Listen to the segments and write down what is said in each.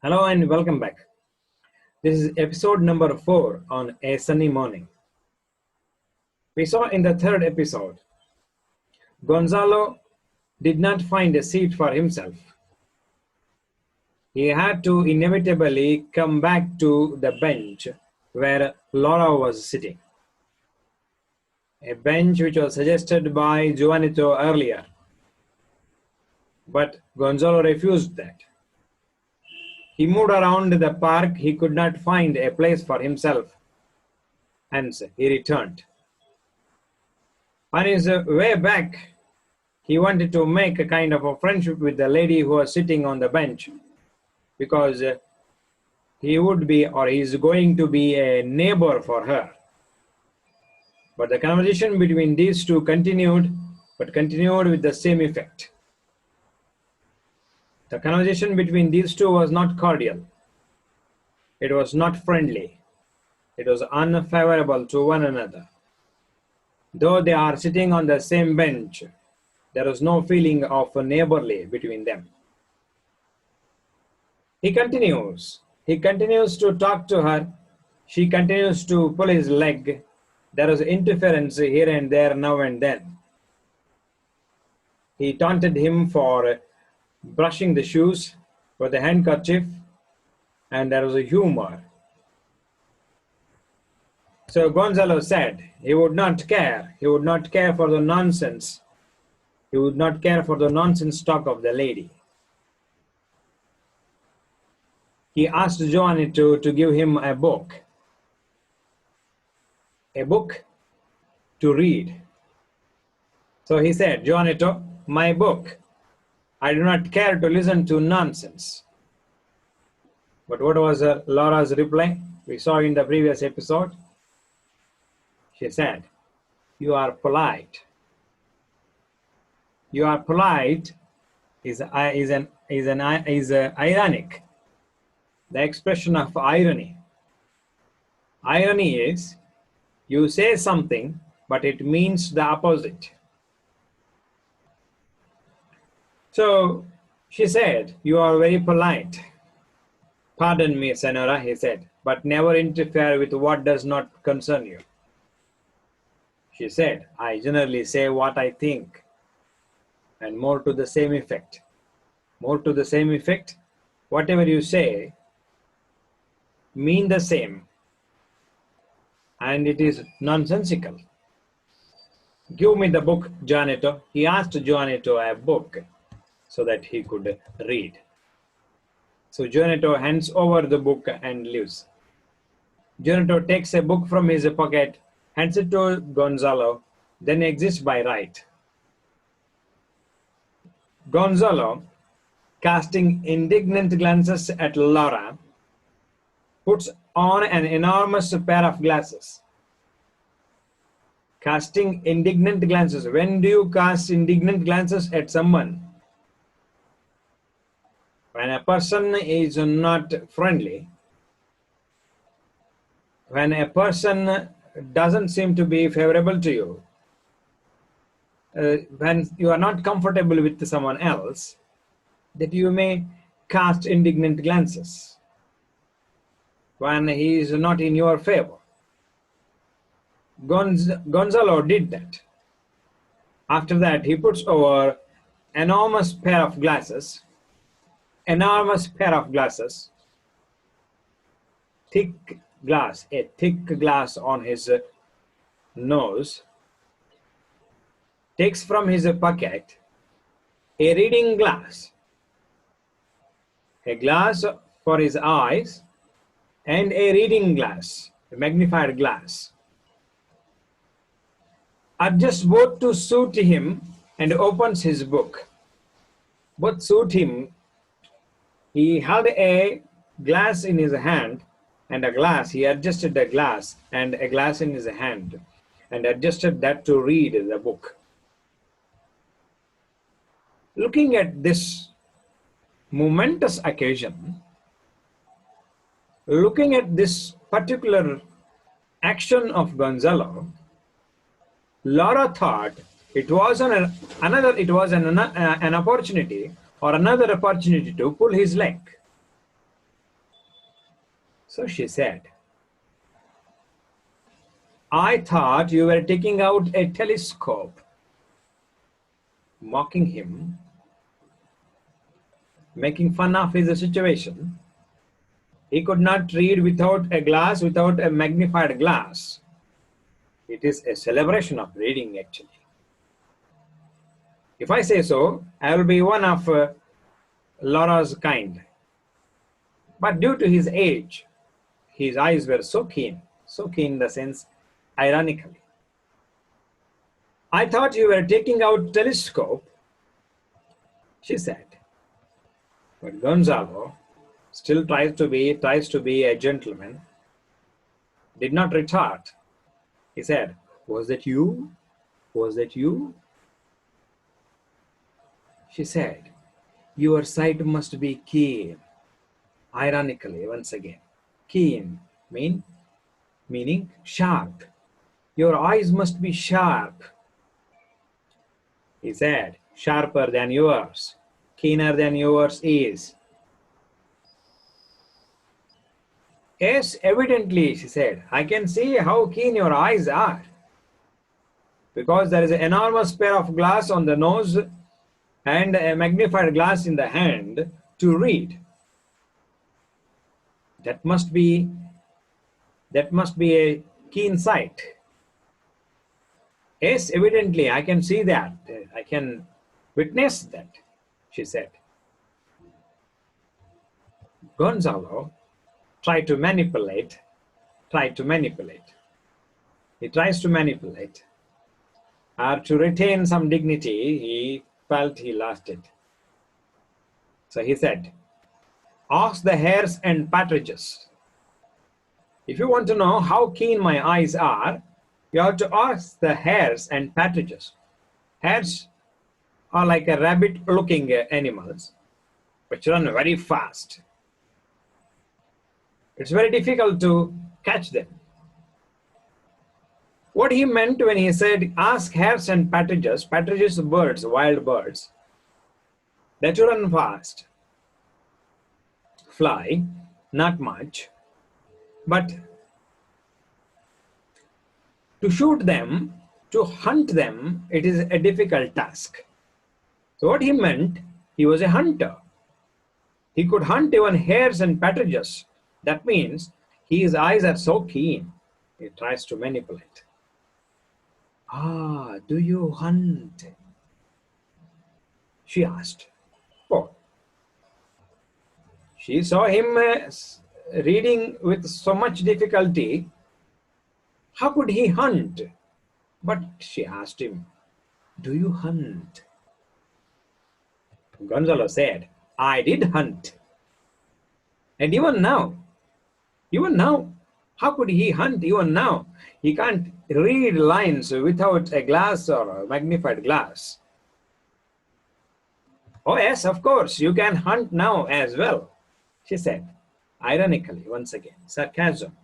Hello and welcome back. This is episode number 4 on A Sunny Morning. We saw in the third episode, Gonzalo did not find a seat for himself. He had to inevitably come back to the bench where Laura was sitting. A bench which was suggested by Juanito earlier. But Gonzalo refused that. He moved around the park. He could not find a place for himself. Hence, he returned. On his way back, he wanted to make a kind of a friendship with the lady who was sitting on the bench because he would be or he is going to be a neighbor for her. But the conversation between these two continued, but continued with the same effect. The conversation between these two was not cordial. It was not friendly. It was unfavorable to one another. Though they are sitting on the same bench, there was no feeling of neighborly between them. He continues to talk to her. She continues to pull his leg. There is interference here and there now and then. He taunted him for brushing the shoes with a handkerchief, and there was a humor. So Gonzalo said he would not care. He would not care for the nonsense. He would not care for the nonsense talk of the lady. He asked Juanito to give him a book to read. So he said, Juanito, my book. I do not care to listen to nonsense. But what was Laura's reply? We saw in the previous episode. She said, you are polite. You are polite is ironic. The expression of irony. Irony is you say something, but it means the opposite. So she said, you are very polite. Pardon me, Senora, he said, but never interfere with what does not concern you. She said, I generally say what I think, and more to the same effect. More to the same effect, whatever you say mean the same, and it is nonsensical. Give me the book, Juanito. He asked Juanito a book so that he could read. So Juanito hands over the book and leaves. Juanito takes a book from his pocket, hands it to Gonzalo, then exits by right. Gonzalo, casting indignant glances at Laura, puts on an enormous pair of glasses. Casting indignant glances. When do you cast indignant glances at someone? When a person is not friendly, when a person doesn't seem to be favorable to you, when you are not comfortable with someone else, that you may cast indignant glances when he is not in your favor. Gonzalo did that. After that, he puts over enormous pair of glasses, thick glass, a thick glass on his nose, takes from his pocket a reading glass, a glass for his eyes, and a reading glass, a magnified glass. Adjusts both to suit him and opens his book. Both suit him. He held a glass in his hand and a glass. He adjusted a glass and a glass in his hand and adjusted that to read the book. Looking at this momentous occasion, looking at this particular action of Gonzalo, Laura thought it was an opportunity or another opportunity to pull his leg. So she said, I thought you were taking out a telescope. Mocking him, making fun of his situation. He could not read without a glass, without a magnified glass. It is a celebration of reading, actually. If I say so, I will be one of Laura's kind. But due to his age, his eyes were so keen in the sense, ironically. I thought you were taking out telescope, she said. But Gonzalo still tries to be a gentleman, did not retort. He said, was that you? Was that you? She said, your sight must be keen. Ironically, once again, keen meaning sharp. Your eyes must be sharp. He said, sharper than yours, keener than yours is. Yes, evidently, she said, I can see how keen your eyes are. Because there is an enormous pair of glass on the nose and a magnified glass in the hand to read. That must be a keen sight. Yes, evidently, I can see that. I can witness that, she said. Gonzalo tried to manipulate. He tries to manipulate. Or to retain some dignity, he felt he lost it. So he said, ask the hares and partridges. If you want to know how keen my eyes are, you have to ask the hares and partridges. Hares are like a rabbit-looking animals, which run very fast. It's very difficult to catch them. What he meant when he said, ask hares and partridges are birds, wild birds, that run fast, fly, not much, but to shoot them, to hunt them, it is a difficult task. So what he meant, he was a hunter. He could hunt even hares and partridges. That means his eyes are so keen, he tries to manipulate. Ah, do you hunt? She asked. Oh. She saw him reading with so much difficulty. How could he hunt? But she asked him, do you hunt? Gonzalo said, I did hunt. And even now, how could he hunt even now? He can't read lines without a glass or a magnified glass. Oh yes, of course, you can hunt now as well, she said, ironically, once again, sarcasm.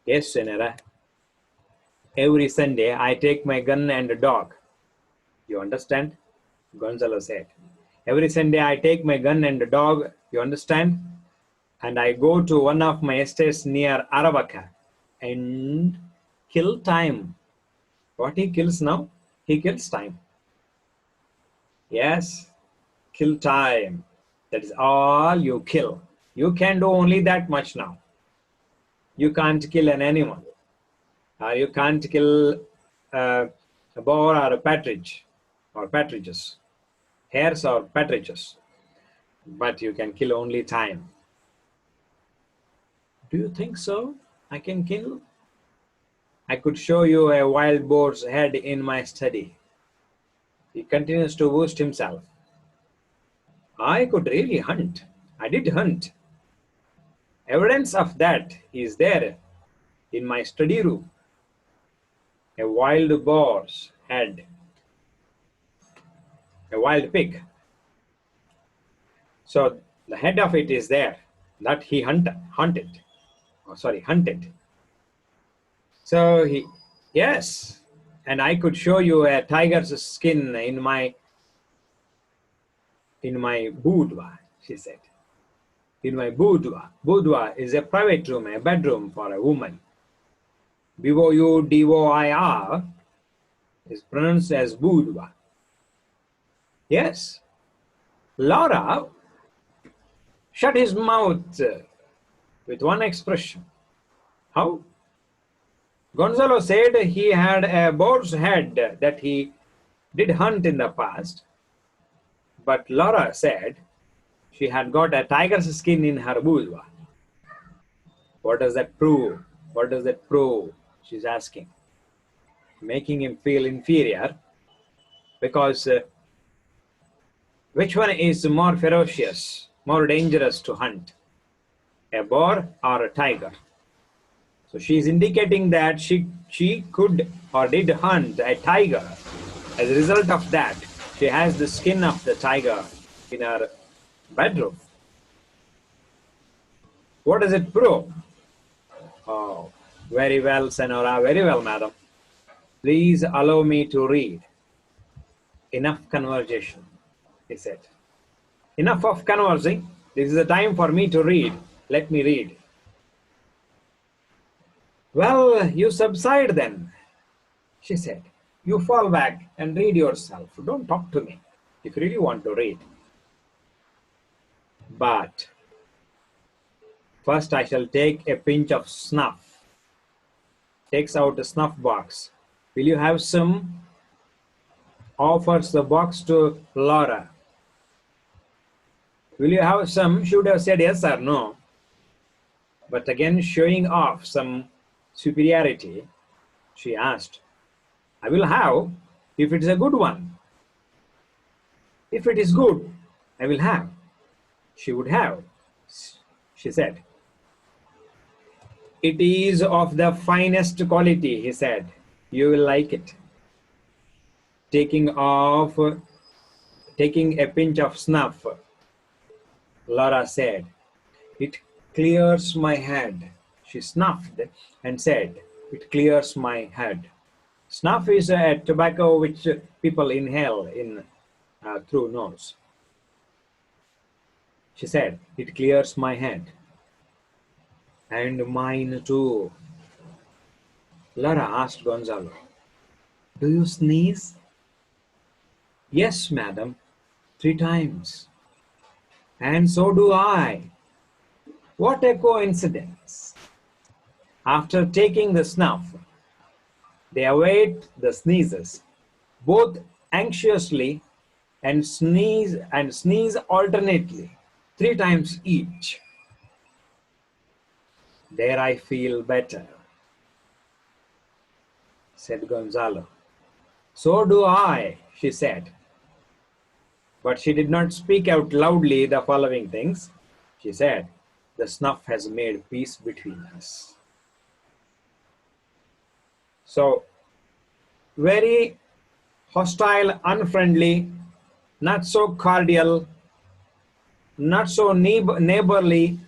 Yes, Senora. Every Sunday, I take my gun and a dog. You understand? Gonzalo said. Every Sunday, I take my gun and a dog. You understand? And I go to one of my estates near Aravaca and kill time. What he kills now? He kills time. Yes, kill time. That is all you kill. You can do only that much now. You can't kill an animal. You can't kill a boar or a partridge or partridges, hares or partridges. But you can kill only time. Do you think so? I can kill? I could show you a wild boar's head in my study. He continues to boast himself. I could really hunt. I did hunt. Evidence of that is there in my study room. A wild boar's head. A wild pig. So the head of it is there. That he hunted. So yes, and I could show you a tiger's skin in my boudoir, she said. in my boudoir. Boudoir is a private room, a bedroom for a woman. B-O-U-D-O-I-R is pronounced as boudoir. Yes. Laura shut his mouth with one expression. How? Gonzalo said he had a boar's head that he did hunt in the past, but Laura said she had got a tiger's skin in her boudoir. What does that prove? What does that prove? She's asking, making him feel inferior because which one is more ferocious, more dangerous to hunt, a boar or a tiger? So she's indicating that she could or did hunt a tiger. As a result of that, she has the skin of the tiger in her bedroom. What does it prove? Oh, very well, Senora, very well, madam. Please allow me to read. Enough conversation, he said. Enough of conversing. This is the time for me to read. Let me read. Well, you subside then, she said. You fall back and read yourself. Don't talk to me if you really want to read. But first I shall take a pinch of snuff. Takes out a snuff box. Will you have some? Offers the box to Laura. Will you have some? She would have said yes or no. But again, showing off some superiority, she asked, I will have if it is a good one. If it is good, I will have. She would have, she said. It is of the finest quality, he said. You will like it. Taking a pinch of snuff, Laura said, it clears my head. She snuffed and said, it clears my head. Snuff is a tobacco which people inhale in through nose. She said, it clears my head. And mine too. Laura asked Gonzalo, do you sneeze? Yes, madam, 3 times. And so do I. What a coincidence. After taking the snuff, they await the sneezes, both anxiously and sneeze alternately, 3 times each. There I feel better, said Gonzalo. So do I, she said. But she did not speak out loudly the following things. She said, the snuff has made peace between us. So, very hostile, unfriendly, not so cordial, not so neighborly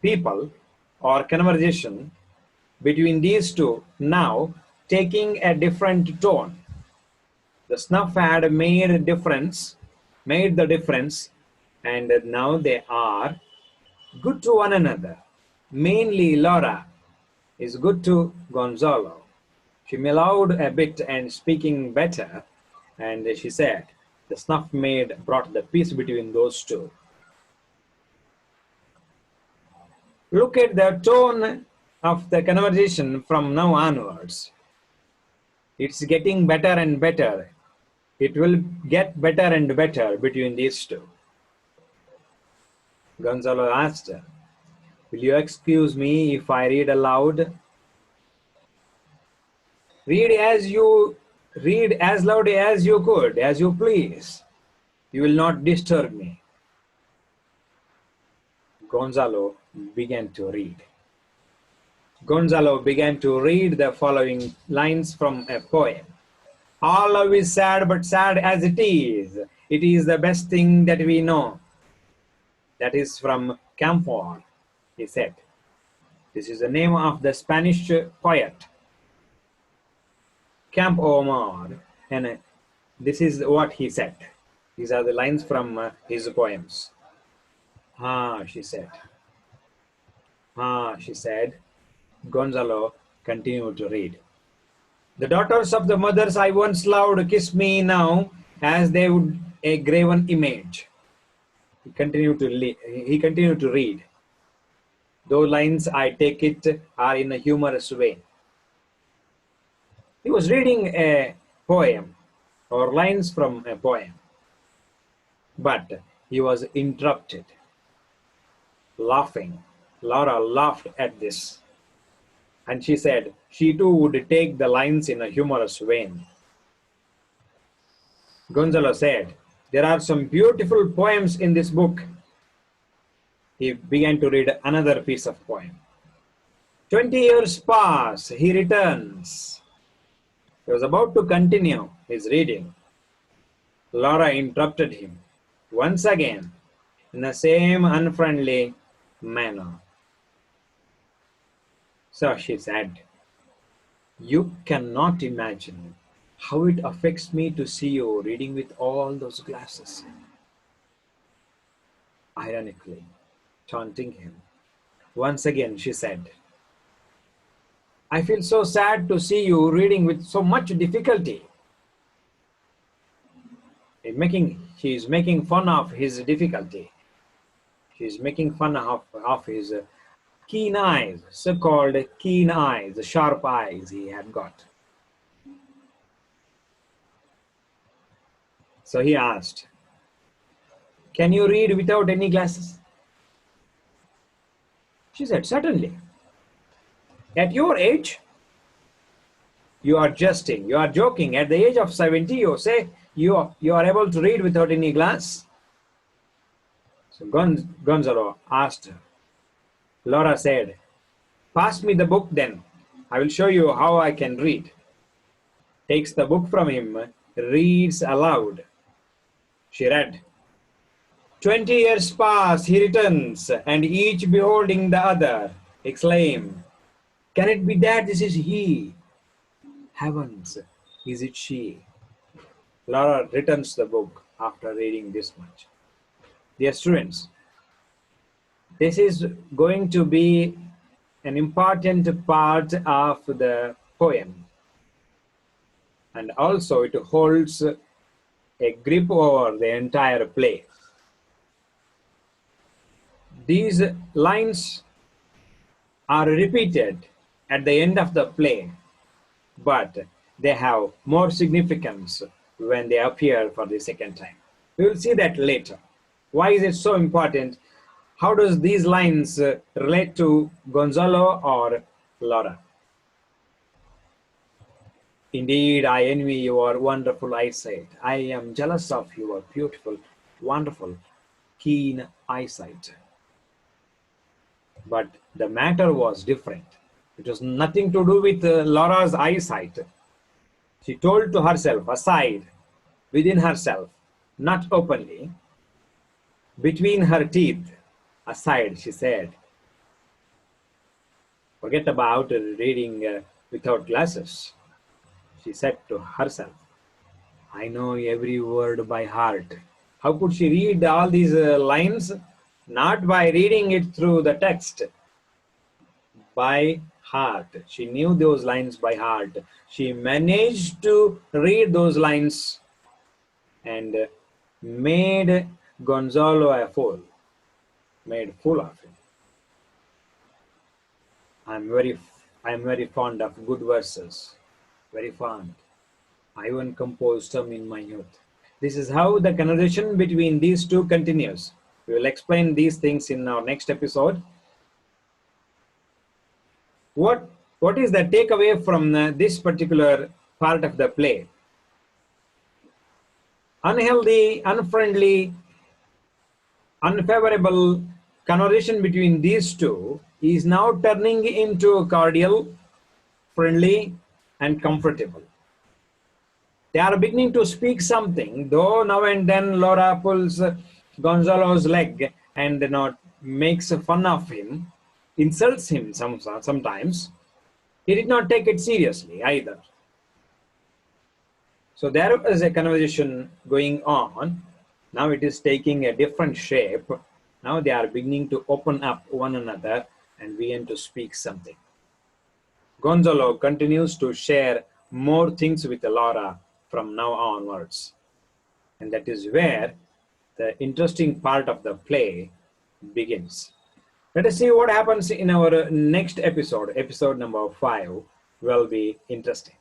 people or conversation between these two now taking a different tone. The snuff had made the difference, and now they are good to one another. Mainly Laura is good to Gonzalo. She mellowed a bit and speaking better, and she said, the snuff brought the peace between those two. Look at the tone of the conversation from now onwards. It's getting better and better. It will get better and better between these two. Gonzalo asked her, will you excuse me if I read aloud? Read as loud as you could, as you please. You will not disturb me. Gonzalo began to read. Gonzalo began to read the following lines from a poem. All love is sad, but sad as it is the best thing that we know. That is from Camphor, he said. This is the name of the Spanish poet, Campoamor, and this is what he said. These are the lines from his poems. Ah, she said. Ah, she said. Gonzalo continued to read. The daughters of the mothers I once loved kiss me now as they would a graven image. He continued to read. Those lines, I take it, are in a humorous way. He was reading a poem or lines from a poem, but he was interrupted, laughing. Laura laughed at this, and she said she too would take the lines in a humorous vein. Gonzalo said, there are some beautiful poems in this book. He began to read another piece of poem. 20 years pass, he returns. He was about to continue his reading. Laura interrupted him once again in the same unfriendly manner. So she said, you cannot imagine how it affects me to see you reading with all those glasses. Ironically, taunting him. Once again, she said, I feel so sad to see you reading with so much difficulty. She is making fun of his difficulty. She is making fun of his keen eyes, so-called keen eyes, sharp eyes he had got. So he asked, can you read without any glasses? She said, certainly. At your age, you are jesting, you are joking. At the age of 70, you say you are able to read without any glass. So Gonzalo asked her. Laura said, pass me the book then. I will show you how I can read. Takes the book from him, reads aloud. She read. 20 years pass, he returns, and each beholding the other, exclaim, can it be that this is he? Heavens, is it she? Laura returns the book after reading this much. Dear students, this is going to be an important part of the poem. And also it holds a grip over the entire play. These lines are repeated at the end of the play, but they have more significance when they appear for the second time. We will see that later. Why is it so important? How does these lines relate to Gonzalo or Laura? Indeed, I envy your wonderful eyesight. I am jealous of your beautiful, wonderful, keen eyesight. But the matter was different. It was nothing to do with Laura's eyesight. She told to herself, aside, within herself, not openly, between her teeth, aside, she said, forget about reading without glasses. She said to herself, I know every word by heart. How could she read all these lines? Not by reading it through the text, by heart. She knew those lines by heart. She managed to read those lines and made Gonzalo a fool, made fool of him. I'm very fond of good verses, very fond. I even composed some in my youth. This is how the conversation between these two continues. We will explain these things in our next episode. What is the takeaway from this particular part of the play? Unhealthy, unfriendly, unfavorable conversation between these two is now turning into cordial, friendly, and comfortable. They are beginning to speak something, though now and then Laura pulls Gonzalo's leg and makes fun of him, insults him sometimes. He did not take it seriously either. So there is a conversation going on. Now it is taking a different shape. Now they are beginning to open up one another and begin to speak something. Gonzalo continues to share more things with Laura from now onwards. And that is where the interesting part of the play begins. Let us see what happens in our next episode. Episode number 5 will be interesting.